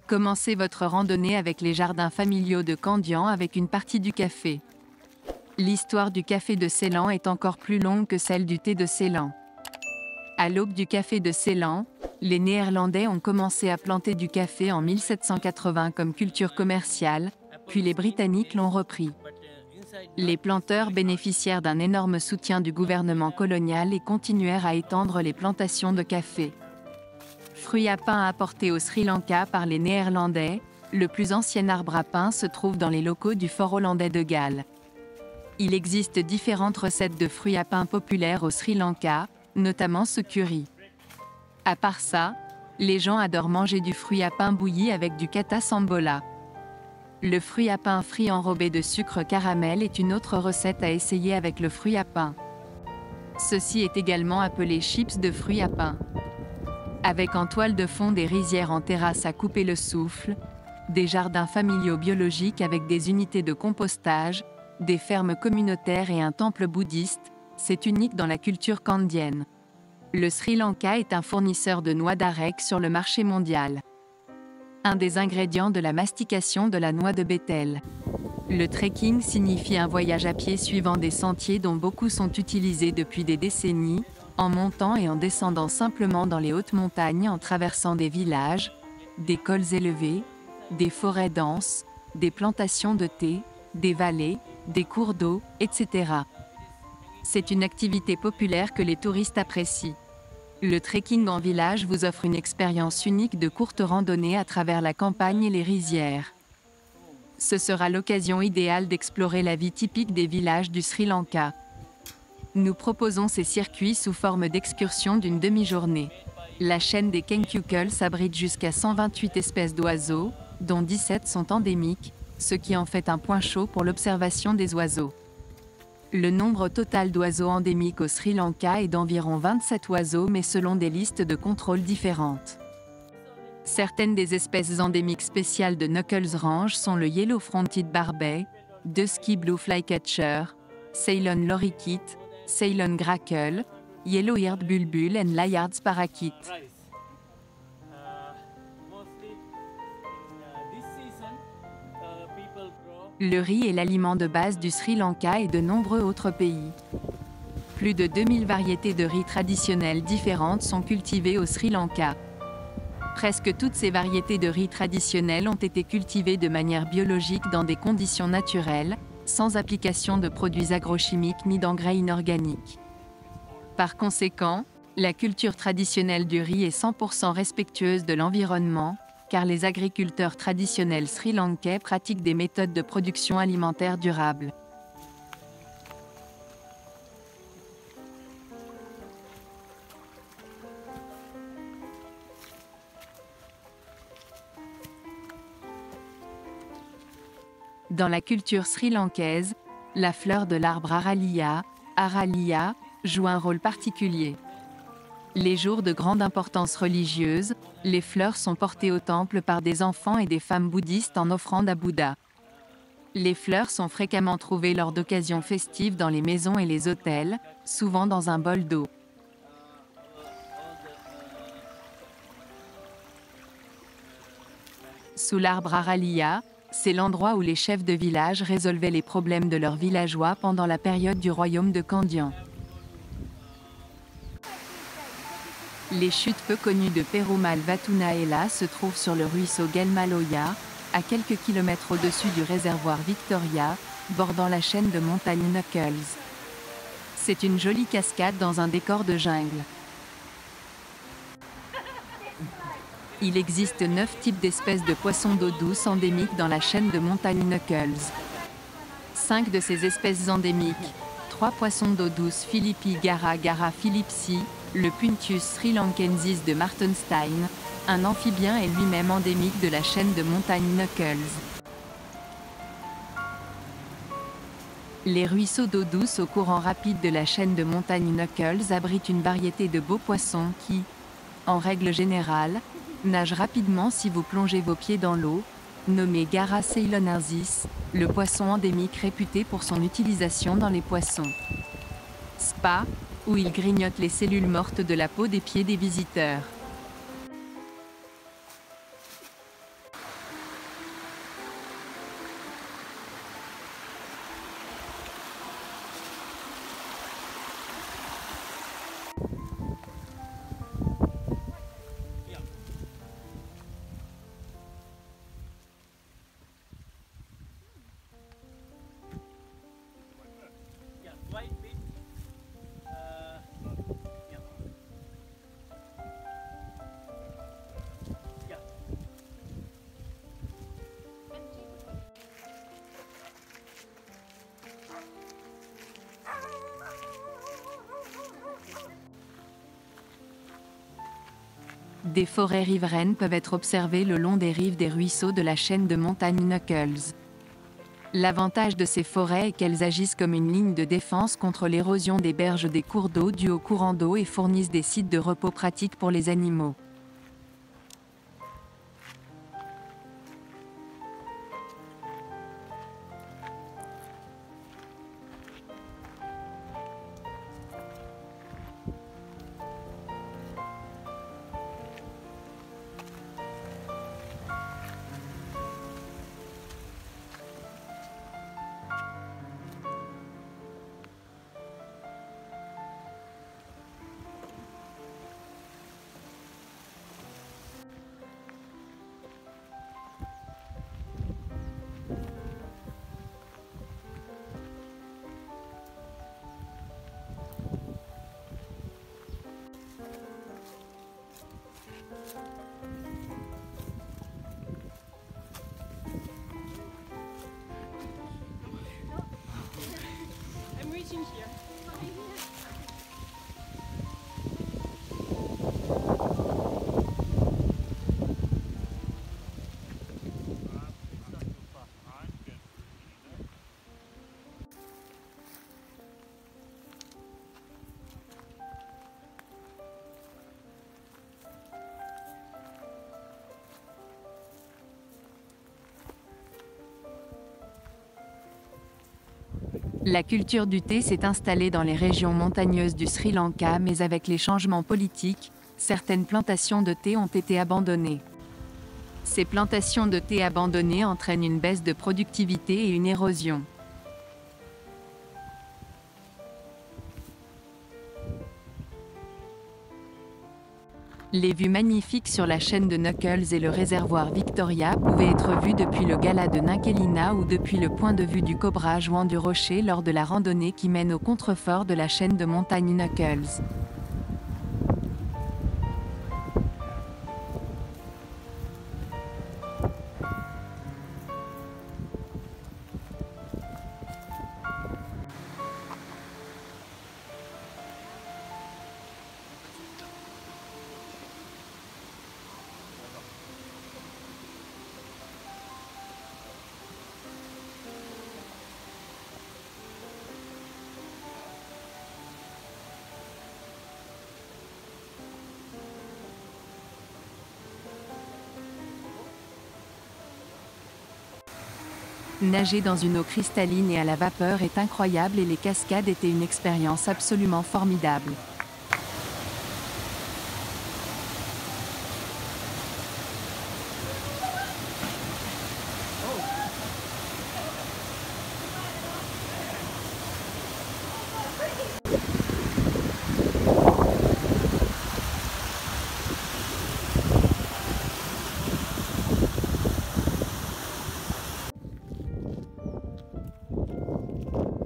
Commencez votre randonnée avec les jardins familiaux de Candian avec une partie du café. L'histoire du café de Ceylan est encore plus longue que celle du thé de Ceylan. À l'aube du café de Ceylan, les Néerlandais ont commencé à planter du café en 1780 comme culture commerciale, puis les Britanniques l'ont repris. Les planteurs bénéficièrent d'un énorme soutien du gouvernement colonial et continuèrent à étendre les plantations de café. Fruit à pain apporté au Sri Lanka par les Néerlandais, le plus ancien arbre à pain se trouve dans les locaux du fort hollandais de Galles. Il existe différentes recettes de fruits à pain populaires au Sri Lanka, notamment ce curry. À part ça, les gens adorent manger du fruit à pain bouilli avec du kata sambola. Le fruit à pain frit enrobé de sucre caramel est une autre recette à essayer avec le fruit à pain. Ceci est également appelé chips de fruits à pain. Avec en toile de fond des rizières en terrasse à couper le souffle, des jardins familiaux biologiques avec des unités de compostage, des fermes communautaires et un temple bouddhiste, c'est unique dans la culture kandienne. Le Sri Lanka est un fournisseur de noix d'arec sur le marché mondial. Un des ingrédients de la mastication de la noix de Bethel. Le trekking signifie un voyage à pied suivant des sentiers dont beaucoup sont utilisés depuis des décennies, en montant et en descendant simplement dans les hautes montagnes en traversant des villages, des cols élevés, des forêts denses, des plantations de thé, des vallées, des cours d'eau, etc. C'est une activité populaire que les touristes apprécient. Le trekking en village vous offre une expérience unique de courtes randonnées à travers la campagne et les rizières. Ce sera l'occasion idéale d'explorer la vie typique des villages du Sri Lanka. Nous proposons ces circuits sous forme d'excursion d'une demi-journée. La chaîne des Kenkukels abrite jusqu'à 128 espèces d'oiseaux, dont 17 sont endémiques, ce qui en fait un point chaud pour l'observation des oiseaux. Le nombre total d'oiseaux endémiques au Sri Lanka est d'environ 27 oiseaux mais selon des listes de contrôle différentes. Certaines des espèces endémiques spéciales de Knuckles Range sont le Yellow-fronted barbet, Dusky Blue Flycatcher, Ceylon lorikeet, Ceylon grackle, Yellow-eared bulbul and Layard's parakeet. Le riz est l'aliment de base du Sri Lanka et de nombreux autres pays. Plus de 2000 variétés de riz traditionnelles différentes sont cultivées au Sri Lanka. Presque toutes ces variétés de riz traditionnelles ont été cultivées de manière biologique dans des conditions naturelles, sans application de produits agrochimiques ni d'engrais inorganiques. Par conséquent, la culture traditionnelle du riz est 100% respectueuse de l'environnement, car les agriculteurs traditionnels sri-lankais pratiquent des méthodes de production alimentaire durables. Dans la culture sri-lankaise, la fleur de l'arbre Aralia, joue un rôle particulier. Les jours de grande importance religieuse, les fleurs sont portées au temple par des enfants et des femmes bouddhistes en offrande à Bouddha. Les fleurs sont fréquemment trouvées lors d'occasions festives dans les maisons et les hôtels, souvent dans un bol d'eau. Sous l'arbre Aralia, c'est l'endroit où les chefs de village résolvaient les problèmes de leurs villageois pendant la période du royaume de Candian. Les chutes peu connues de Perumal Vatunaela se trouvent sur le ruisseau Gelmaloya, à quelques kilomètres au-dessus du réservoir Victoria, bordant la chaîne de montagnes Knuckles. C'est une jolie cascade dans un décor de jungle. Il existe 9 types d'espèces de poissons d'eau douce endémiques dans la chaîne de montagnes Knuckles. 5 de ces espèces endémiques, 3 poissons d'eau douce Philippi Gara philipsi, le Puntius sri-lankensis de Martenstein, un amphibien est lui-même endémique de la chaîne de montagnes Knuckles. Les ruisseaux d'eau douce au courant rapide de la chaîne de montagnes Knuckles abritent une variété de beaux poissons qui, en règle générale, nagent rapidement si vous plongez vos pieds dans l'eau, nommé Gara ceylonensis, le poisson endémique réputé pour son utilisation dans les poissons spa, où il grignote les cellules mortes de la peau des pieds des visiteurs. Des forêts riveraines peuvent être observées le long des rives des ruisseaux de la chaîne de montagnes Knuckles. L'avantage de ces forêts est qu'elles agissent comme une ligne de défense contre l'érosion des berges des cours d'eau dus au courant d'eau et fournissent des sites de repos pratiques pour les animaux. I'm reaching here. La culture du thé s'est installée dans les régions montagneuses du Sri Lanka, mais avec les changements politiques, certaines plantations de thé ont été abandonnées. Ces plantations de thé abandonnées entraînent une baisse de productivité et une érosion. Les vues magnifiques sur la chaîne de Knuckles et le réservoir Victoria pouvaient être vues depuis le Gala de Ninkelina ou depuis le point de vue du Cobra jouant du rocher lors de la randonnée qui mène au contrefort de la chaîne de montagnes Knuckles. Nager dans une eau cristalline et à la vapeur est incroyable et les cascades étaient une expérience absolument formidable.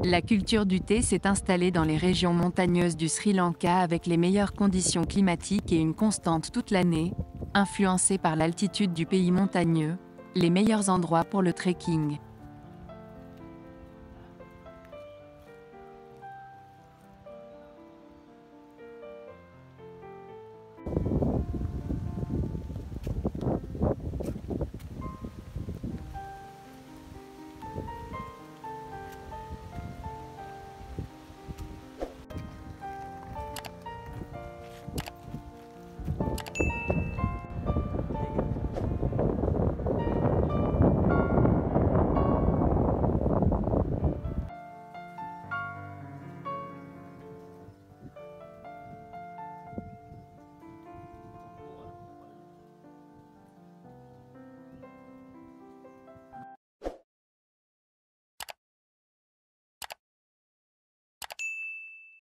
La culture du thé s'est installée dans les régions montagneuses du Sri Lanka avec les meilleures conditions climatiques et une constante toute l'année, influencée par l'altitude du pays montagneux, les meilleurs endroits pour le trekking.